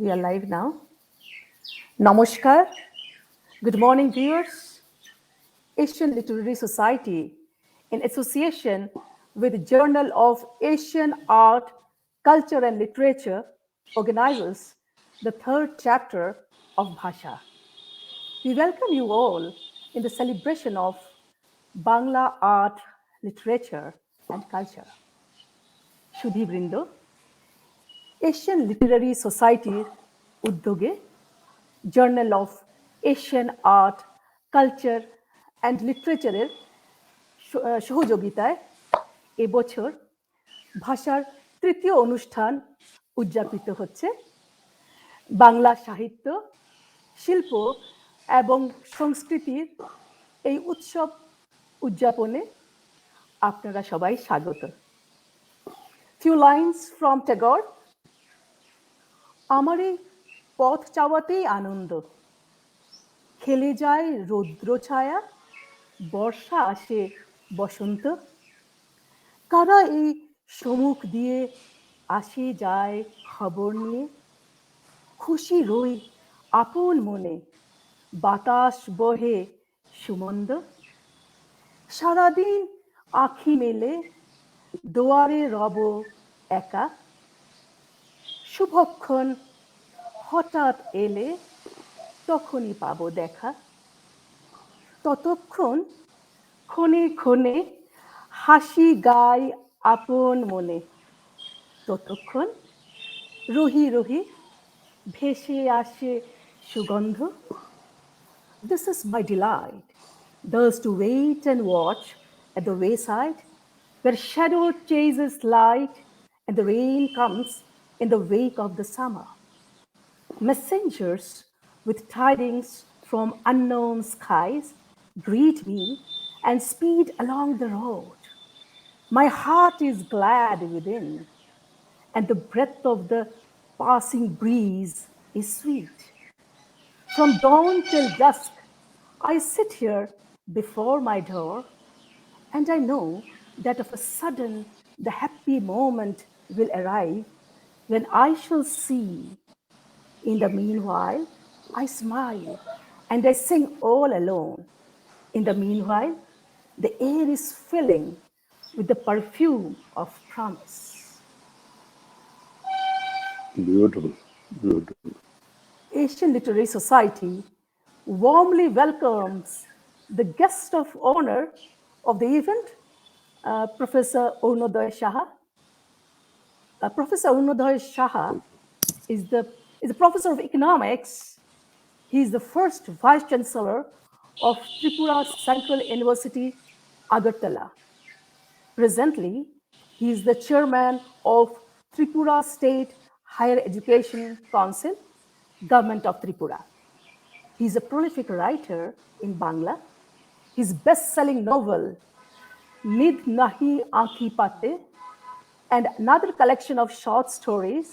We are live now. Namaskar. Good morning, viewers. Asian Literary Society, in association with Journal of Asian Art, Culture and Literature, organizes the third chapter of Bhaasha. We welcome you all in the celebration of Bangla art, literature, and culture. সুধীবৃন্দ, Asian literary সোসাইটির উদ্যোগে journal of Asian art culture and লিটারেচারের সহযোগিতায় এবছর ভাষার তৃতীয় অনুষ্ঠান উদযাপিত হচ্ছে। বাংলা সাহিত্য, শিল্প এবং সংস্কৃতির এই উৎসব উদযাপনে আপনারা সবাই স্বাগত। Few lines from Tagore. আমার এই পথ চাওয়াতেই আনন্দ, খেলে যায় রৌদ্র ছায়া, বর্ষা আসে বসন্ত, কারা এই সম্মুখ দিয়ে আসে যায় খবর নিয়ে, খুশি রই আপন মনে, বাতাস বহে সুমন্দ, সারাদিন আঁখি মেলে দুয়ারে রব একা, শুভক্ষণ হঠাৎ এলে তখনই পাবো দেখা, ততক্ষণ ক্ষণে ক্ষণে হাসি গায় আপন মনে, ততক্ষণ রহি রহি ভেসে আসে সুগন্ধ। This is my delight, thus to wait and watch at the wayside, where shadow chases light and the rain comes in the wake of the summer. Messengers with tidings from unknown skies greet me and speed along the road. My heart is glad within, and the breath of the passing breeze is sweet. From dawn till dusk, I sit here before my door, and I know that of a sudden the happy moment will arrive when I shall see. In the meanwhile, I smile and I sing all alone. In the meanwhile, the air is filling with the perfume of promise. Beautiful, beautiful. Asian Literary Society warmly welcomes the guest of honor of the event, Professor Arunoday Saha. Professor Arunoday Saha is a professor of economics. He is the first vice chancellor of Tripura Central University, Agartala. Presently, he is the chairman of Tripura State Higher Education Council, Government of Tripura. He is a prolific writer in Bangla. His best-selling novel, Nid Nahi Aankhi Pate, and another collection of short stories,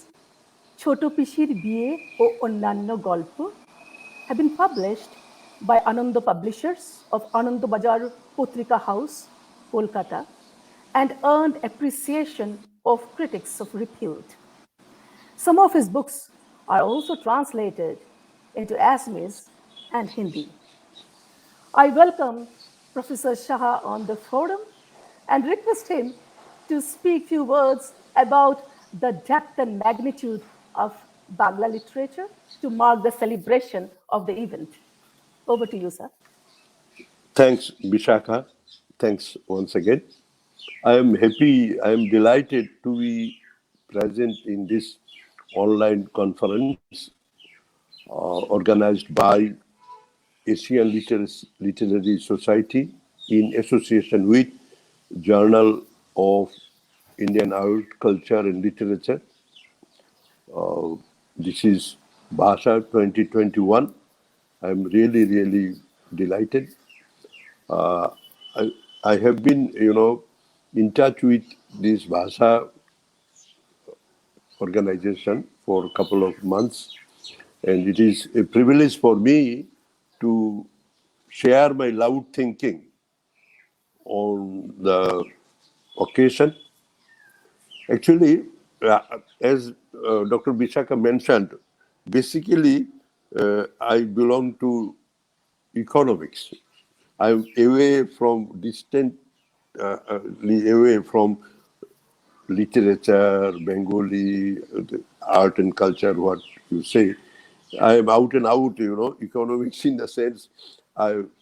Choto Pishir Biye O Onnanno Golpo, have been published by Anando Publishers of Anando Bajar Potrika House, Kolkata, and earned appreciation of critics of repute. Some of his books are also translated into Assamese and Hindi. I welcome Professor Saha on the forum and request him to speak few words about the depth and magnitude of Bangla literature to mark the celebration of the event. Over to you, sir. Thanks, Vishakha. Thanks once again. I am happy, I am delighted to be present in this online conference organized by Asian Literary Society in association with Journal of Indian Art, Culture and Literature. This is Bhaasha 2021. I'm really, really delighted. I have been, in touch with this Bhaasha organization for a couple of months, and it is a privilege for me to share my loud thinking on the occasion. Actually, as Dr. Vishakha mentioned, basically, I belong to economics. I'm away from away from literature, Bengali, art and culture, what you say. I am out and out, economics in the sense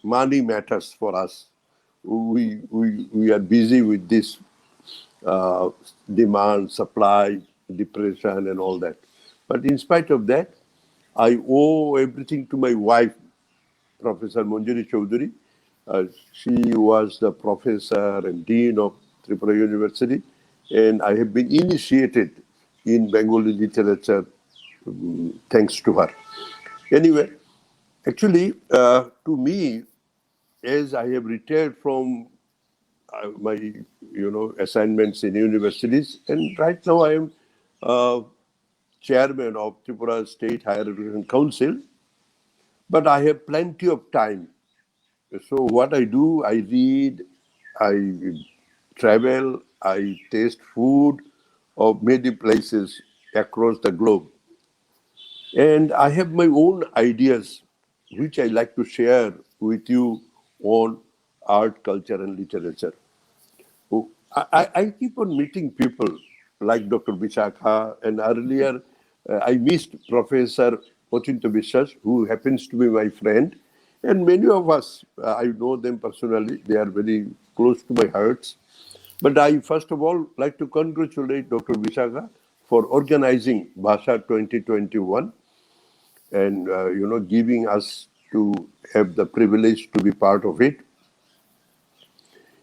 money matters for us. We are busy with this demand, supply, depression, and all that. But in spite of that, I owe everything to my wife, Professor Manjuri Chowdhury. She was the professor and dean of Tripura University, and I have been initiated in Bengali literature thanks to her. Anyway, actually, to me, as I have retired from my assignments in universities, and right now I am chairman of Tripura State Higher Education Council, but I have plenty of time. So what I do, I read, I travel, I taste food of many places across the globe. And I have my own ideas, which I like to share with you on art, culture, and literature. I keep on meeting people like Dr. Vishakha, and earlier I missed Professor Ochinto Vishwas, who happens to be my friend. And many of us, I know them personally, they are very close to my hearts. But I first of all like to congratulate Dr. Vishakha for organizing Bhaasha 2021 and giving us to have the privilege to be part of it.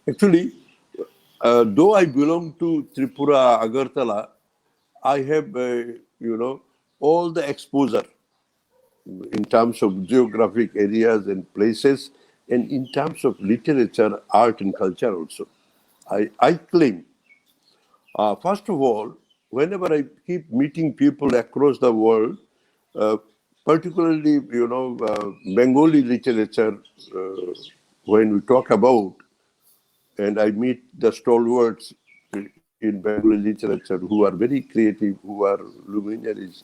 Actually, though I belong to Tripura, Agartala, I have, all the exposure in terms of geographic areas and places, and in terms of literature, art, and culture also. I claim, first of all, whenever I keep meeting people across the world, uh, particularly, Bengali literature, when we talk about, and I meet the stalwarts in Bengali literature who are very creative, who are luminaries.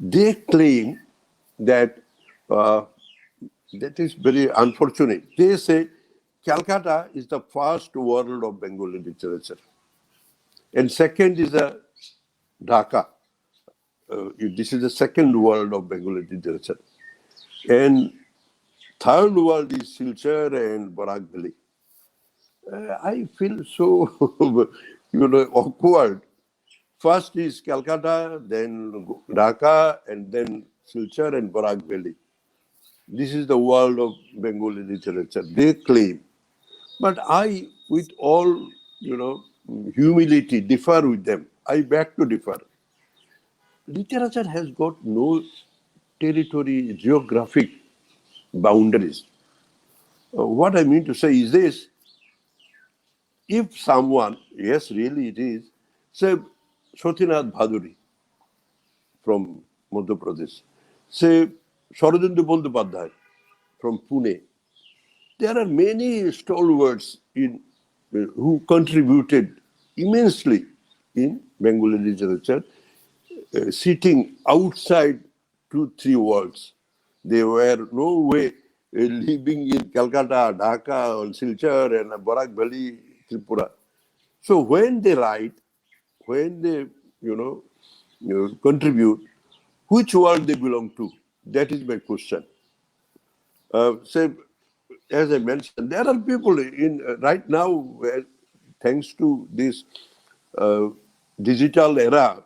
They claim that that is very unfortunate. They say Calcutta is the first world of Bengali literature, and second is Dhaka. This is the second world of Bengali literature, and third world is Silchar and Barak Valley. I feel so, awkward. First is Calcutta, then Dhaka, and then Silchar and Barak Valley. This is the world of Bengali literature. They claim. But I, with all, humility, differ with them. I beg to differ. Literature has got no territory, geographic boundaries. What I mean to say is this: if someone, yes, really it is, say Satyanath Bhaduri from Madhya Pradesh, say Sharadendra Bandyopadhyay from Pune, there are many stalwarts who contributed immensely in Bengali literature, sitting outside 2-3 worlds. They were no way living in Calcutta, Dhaka, or Silchar, and Barak Valley, Tripura. So when they write, when they, contribute, which world they belong to? That is my question. Say, as I mentioned, there are people in right now, thanks to this digital era,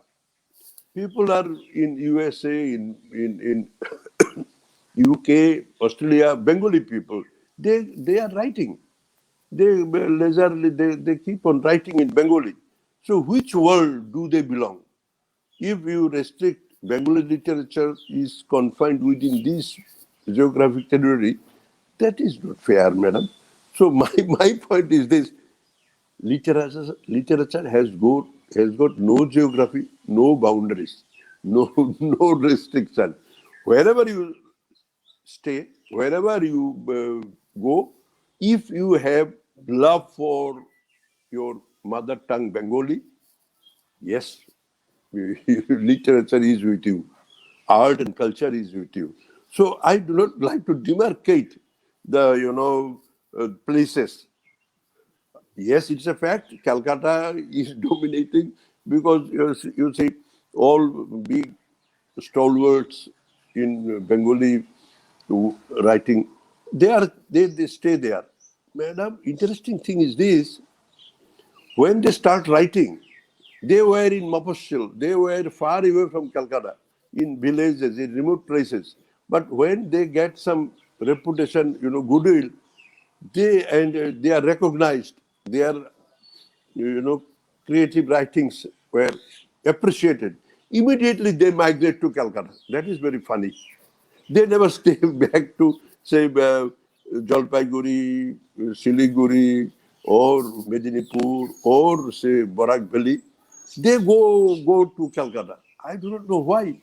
people are in USA, in UK, Australia, Bengali people. They are writing. They keep on writing in Bengali. So which world do they belong? If you restrict Bengali literature is confined within this geographic territory, that is not fair, madam. So my point is this: literature has got no geography, no boundaries, no no restriction. Wherever you stay, wherever you go, if you have love for your mother tongue Bengali, yes, literature is with you. art and culture is with you. So I do not like to demarcate the, places. Yes, it's a fact. Calcutta is dominating because you see all big stalwarts in Bengali writing. They stay there. Madam, interesting thing is this: when they start writing, they were in Mopassil, they were far away from Calcutta, in villages, in remote places. But when they get some reputation, goodwill, they are recognized. Their creative writings were appreciated. Immediately they migrate to Calcutta. That is very funny. They never stay back to, say, Jalpaiguri, Siliguri, or Medinipur, or, say, Barak Valley. They go to Calcutta. I do not know why.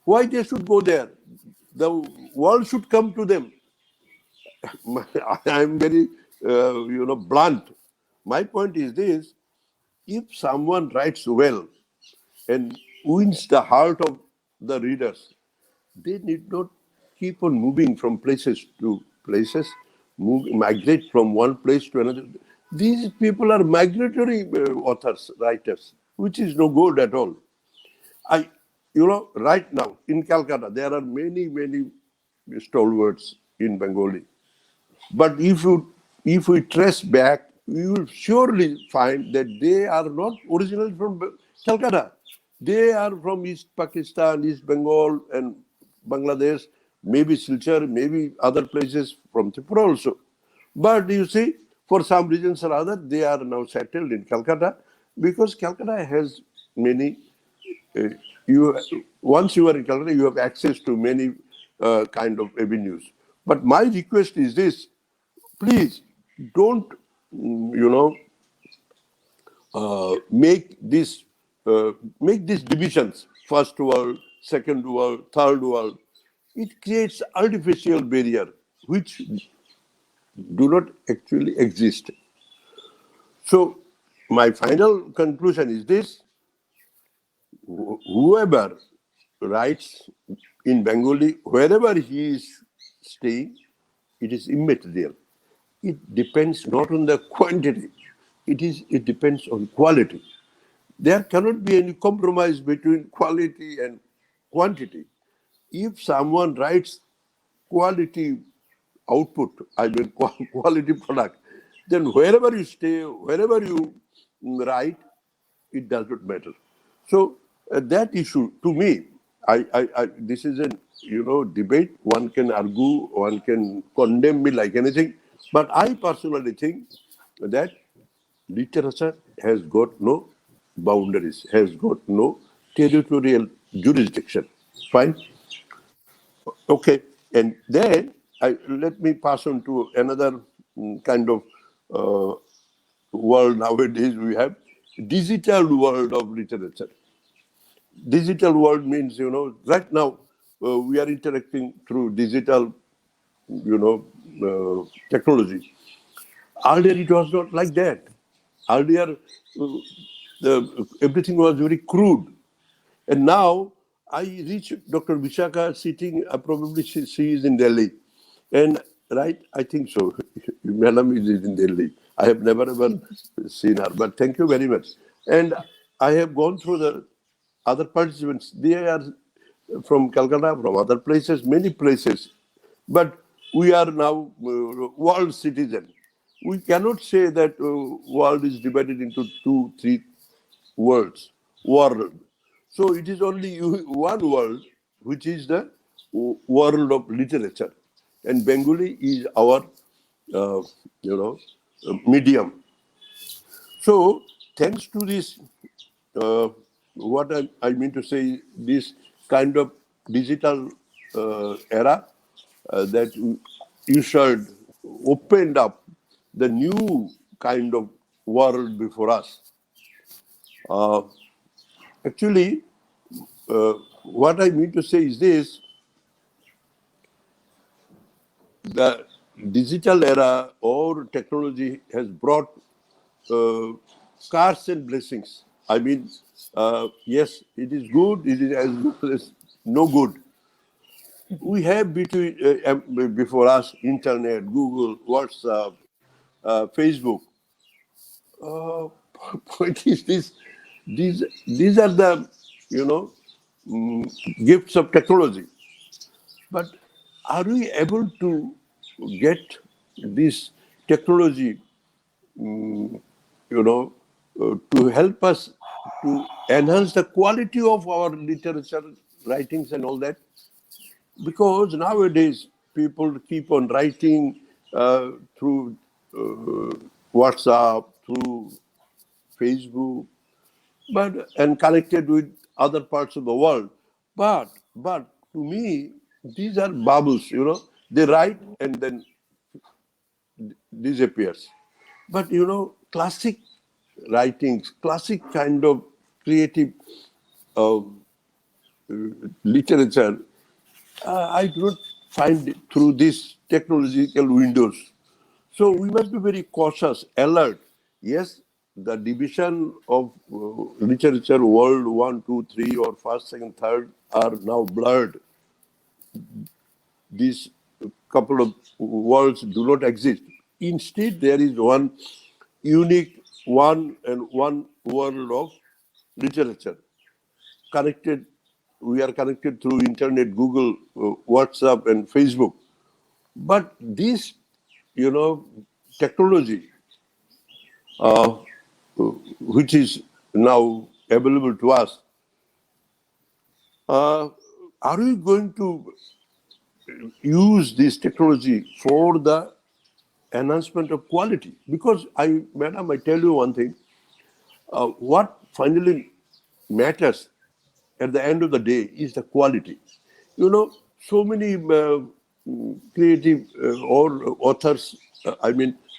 Why they should go there? The world should come to them. I am very, blunt. My point is this: if someone writes well and wins the heart of the readers, they need not keep on moving from places to places, migrate from one place to another. These people are migratory authors, writers, which is no good at all. Right now in Calcutta, there are many stalwarts in Bengali. But if we trace back, we will surely find that they are not originally from Calcutta. They are from East Pakistan, East Bengal, and Bangladesh, maybe Silchar, maybe other places from Tripura also. But you see, for some reasons or other, they are now settled in Calcutta because Calcutta has many. Uh, you Once you are in Calcutta, you have access to many kind of avenues. But my request is this: please don't, make these divisions, first world, second world, third world. It creates artificial barrier which do not actually exist. So my final conclusion is this: whoever writes in Bengali, wherever he is staying, it is immaterial. It depends not on the quantity, it depends on quality. There cannot be any compromise between quality and quantity. If someone writes quality output, I mean quality product, then wherever you stay, wherever you write, it does not matter. So that issue, to me, this is a debate. One can argue, one can condemn me like anything, but I personally think that literature has got no boundaries, has got no territorial jurisdiction. Fine. Okay. And then let me pass on to another kind of uh, world nowadays. We have digital world of literature. Digital world means, right now we are interacting through digital, technology. Earlier it was not like that. Earlier everything was very crude. And now I reach Dr. Vishaka sitting, probably she is in Delhi. And right, I think so. Madam is in Delhi. I have never ever seen her, but thank you very much. And I have gone through the other participants. They are from Calcutta, from other places, many places. But we are now world citizen. We cannot say that world is divided into two, three worlds, world. So it is only one world, which is the world of literature. And Bengali is our, uh, medium. So thanks to this, uh, what I mean to say, this kind of digital era that ushered, opened up the new kind of world before us. Uh, Actually, what I mean to say is this: the digital era or technology has brought uh, scars and blessings. I mean, yes, it is good, it is as good as no good. We have before us internet, Google, WhatsApp, Facebook. Uh, Point is this: these are the you know gifts of technology. But are we able to get this technology, to help us to enhance the quality of our literature, writings, and all that? Because nowadays people keep on writing through WhatsApp, through Facebook, but and connected with other parts of the world. But to me, these are bubbles. They write and then disappears. But classic writings, classic kind of creative uh, literature, I do not find it through these technological windows. So we must be very cautious, alert. Yes, the division of literature, world one, two, three, or first, second, third, are now blurred. These couple of worlds do not exist. Instead, there is one unique one world of literature. Connected, we are connected through internet, Google, WhatsApp, and Facebook. But this, technology, uh, which is now available to us, are we going to use this technology for the enhancement of quality? Because madam, I tell you one thing, what finally matters at the end of the day is the quality. So many creative or authors,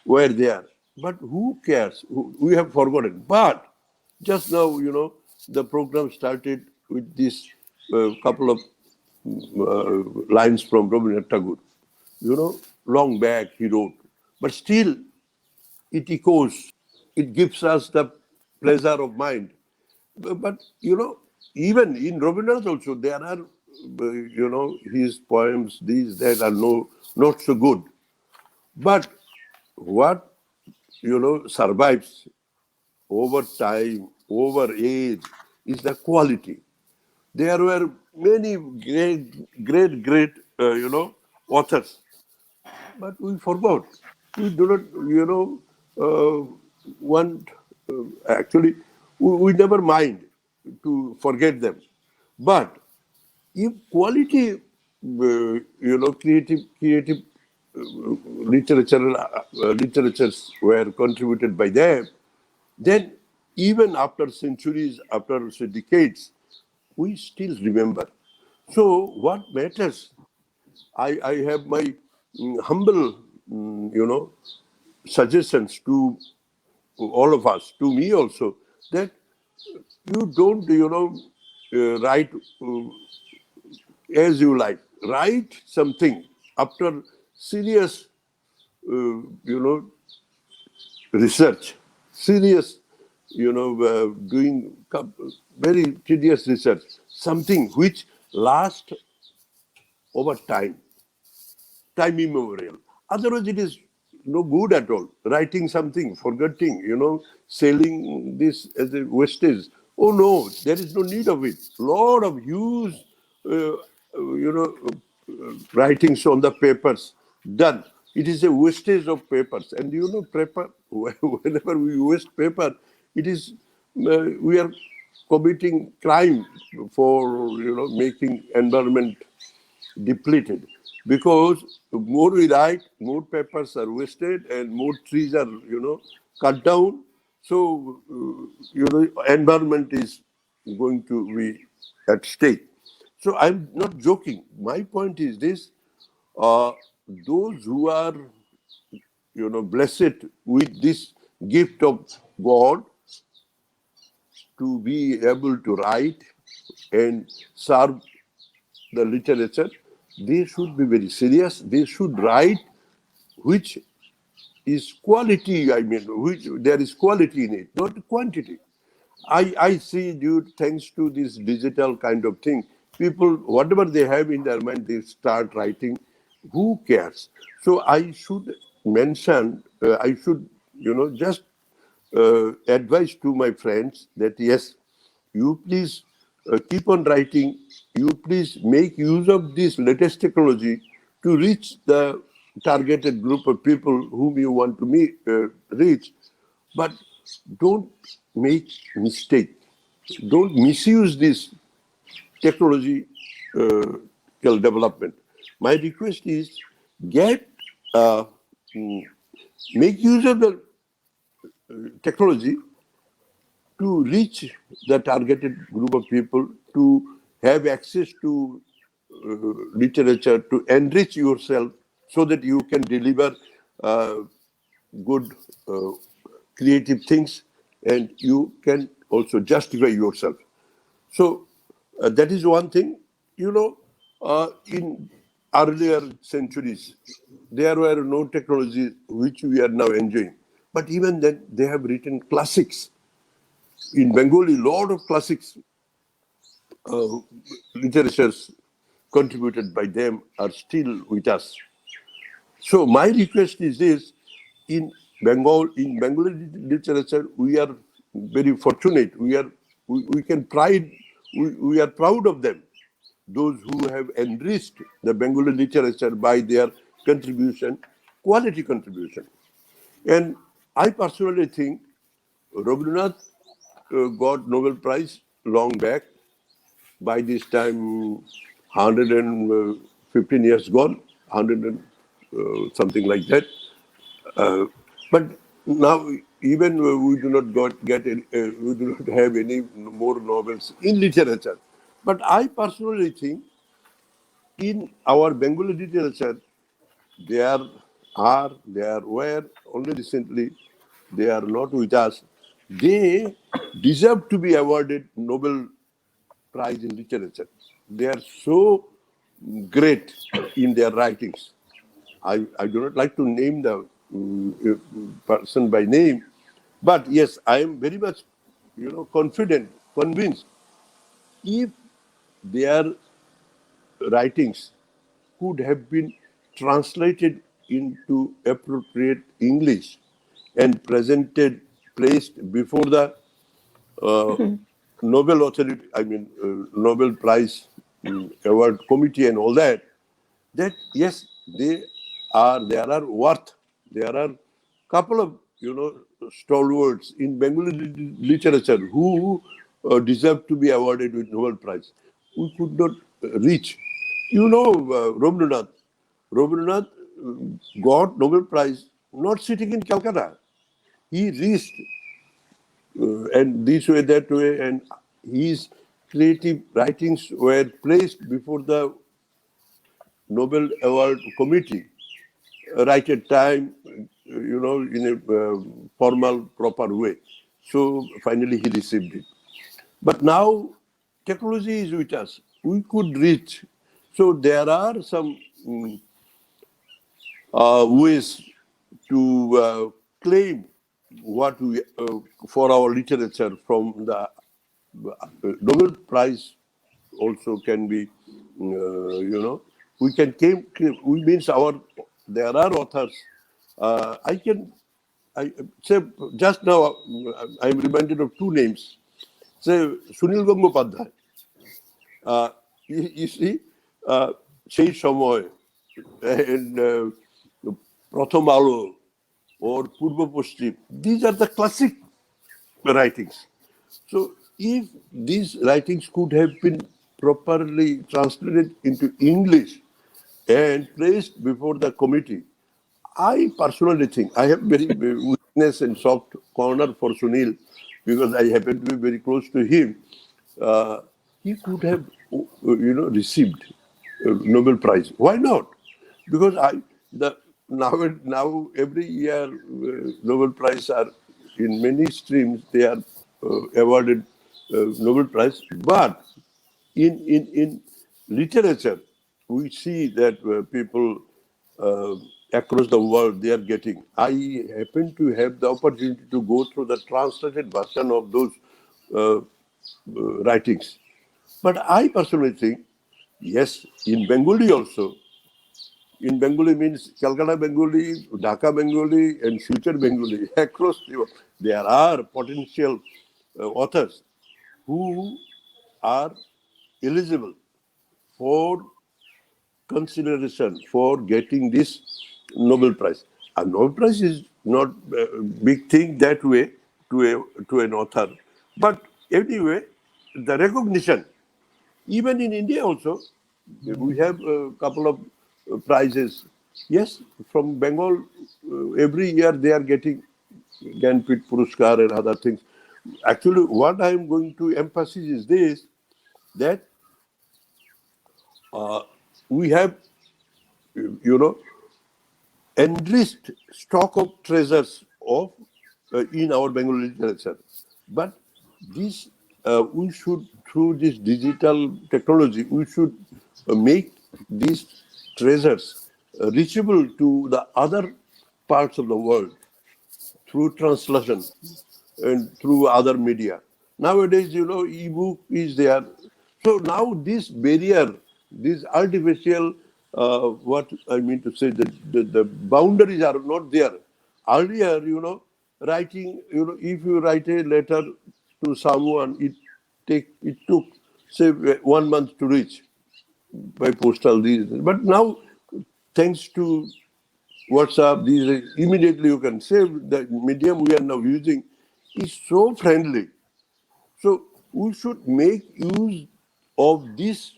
were there, but who cares? We have forgotten. But just now, the program started with this couple of lines from Rabindranath Tagore. Long back he wrote, but still it echoes. It gives us the pleasure of mind. But even in Rabindranath also, there are, his poems, these that are not so good. But what, survives over time, over age, is the quality. There were many great, authors, but we forgot. We do not, want, actually, we never mind to forget them. But if quality, creative literatures were contributed by them, then even after centuries, after say, decades, we still remember. So what matters? I have my humble, suggestions to all of us, to me also, that you don't, write as you like. Write something after serious, research, serious, doing very tedious research, something which lasts over time immemorial. Otherwise, it is no good at all. Writing something, forgetting, selling this as a wastage. Oh no, there is no need of it. Lot of huge, writings on the papers done. It is a wastage of papers. And paper, whenever we waste paper, it is, we are committing crime for, making environment depleted, because more we write, more papers are wasted and more trees are, cut down. So, environment is going to be at stake. So I'm not joking. My point is this: uh, those who are, blessed with this gift of God to be able to write and serve the literature, they should be very serious. They should write which is quality, which there is quality in it, not quantity. I see, dude, thanks to this digital kind of thing, people, whatever they have in their mind, they start writing. Who cares? So I should mention, I should, just advise to my friends that yes, you please keep on writing. You please make use of this latest technology to reach the targeted group of people whom you want to reach. But don't make mistake. Don't misuse this technology development. My request is get mm, make use of the technology to reach the targeted group of people, to have access to literature, to enrich yourself so that you can deliver good creative things and you can also justify yourself. So that is one thing. In earlier centuries, there were no technologies which we are now enjoying. But even then, they have written classics. In Bengali, a lot of classics literatures contributed by them are still with us. So my request is this: in Bengali literature, we are very fortunate. We can pride. We are proud of them. Those who have enriched the Bengali literature by their contribution, quality contribution. And I personally think Rabindranath got Nobel Prize long back. By this time, 115 years gone, 100 and something like that. But now, even we do not we do not have any more novels in literature. But I personally think in our Bengali literature, there were only recently, they are not with us. They deserve to be awarded Nobel Prize in Literature. They are so great in their writings. I do not like to name the person by name, but yes, I am very much, confident, convinced. If their writings could have been translated into appropriate English and placed before the Nobel Authority, Nobel Prize Award Committee and all that, yes, there are worth. There are couple of stalwarts in Bengali literature who deserve to be awarded with Nobel Prize. We could not reach. Rabindranath. Rabindranath got Nobel Prize not sitting in Calcutta. He reached and this way, that way, and his creative writings were placed before the Nobel Award Committee right at time, in a formal, proper way. So finally he received it. But now technology is with us. We could reach. So there are some ways to claim what we for our literature from the Nobel Prize also can be, we can we means there are authors. I say just now, I'm reminded of two names. Say Sunil Gangopadhyay. You see, সেই সময় and প্রথম আলো or Purba Paschim, these are the classic writings. So if these writings could have been properly translated into English and placed before the committee, I personally think I have very weakness and soft corner for Sunil because I happen to be very close to him. He could have, received Nobel Prize. Why not? Because now every year Nobel Prize are in many streams they are awarded Nobel Prize, but in literature we see that people across the world they are getting. I happen to have the opportunity to go through the translated version of those writings, but I personally think Yes, in Bengali also. In Bengali means Calcutta Bengali, Dhaka Bengali, and future Bengali. Across the world, there are potential authors who are eligible for consideration for getting this Nobel Prize. A Nobel Prize is not a big thing that way to an author, but anyway, the recognition. Even in India also, we have a couple of prizes. Yes, from Bengal, every year they are getting Gyanpit Puruskar and other things. Actually, what I am going to emphasize is this, that we have, you know, enriched stock of treasures of in our Bengali literature. But this, we should, through this digital technology, we should make these treasures reachable to the other parts of the world through translation and through other media. Nowadays, ebook is there. So now this barrier, this artificial, what I mean to say, the boundaries are not there. Earlier, writing, if you write a letter to someone, it took, say, 1 month to reach by postal. These, but now, thanks to WhatsApp, these immediately you can save. The medium we are now using is so friendly. So we should make use of this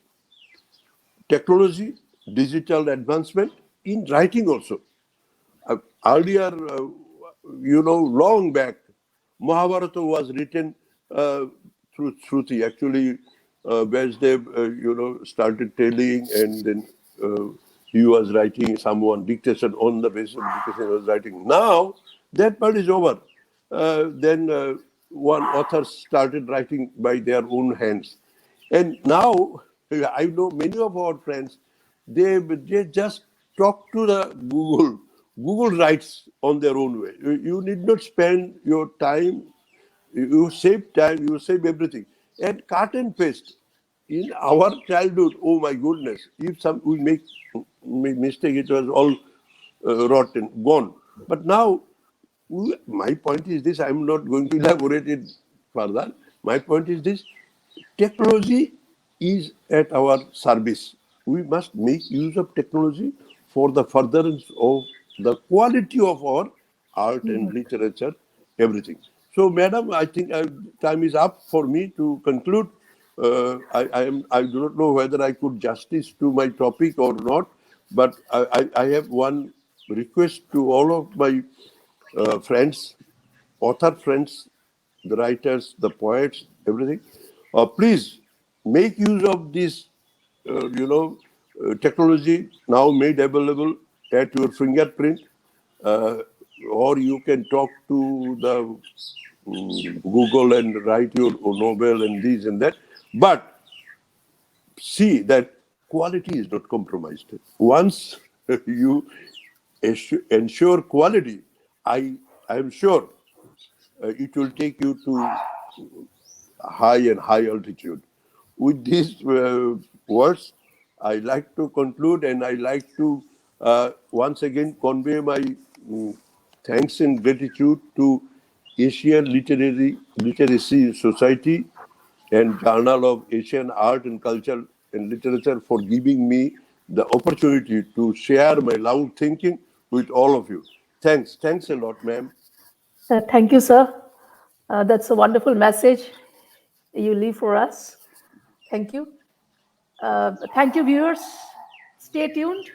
technology, digital advancement in writing also. Earlier, long back, Mahabharata was written through Shruti. Actually, Vyasdev, started telling, and then he was writing someone dictation, on the basis of dictation he was writing. Now, that part is over. Then one author started writing by their own hands. And now, I know many of our friends, they just talk to the Google. Google writes on their own way. You need not spend your time. You save time, you save everything. And cut and paste. In our childhood, oh my goodness, if we make mistake, it was all rotten, gone. But now, my point is this, I'm not going to elaborate it further. My point is this, technology is at our service. We must make use of technology for the furtherance of the quality of our art and literature, everything. So, madam, I think time is up for me to conclude. I do not know whether I could justice to my topic or not, but I have one request to all of my friends, author friends, the writers, the poets, everything. Please make use of this, technology now made available at your fingerprint, uh, or you can talk to the Google and write your novel and this and that. But see that quality is not compromised. Once you ensure quality, I am sure it will take you to high and high altitude. With these words, I like to conclude, and I like to once again convey my thanks and gratitude to Asian Literacy Society and Journal of Asian Art and Culture and Literature for giving me the opportunity to share my loud thinking with all of you. Thanks. Thanks a lot, ma'am. Thank you, sir. That's a wonderful message you leave for us. Thank you. Thank you, viewers. Stay tuned.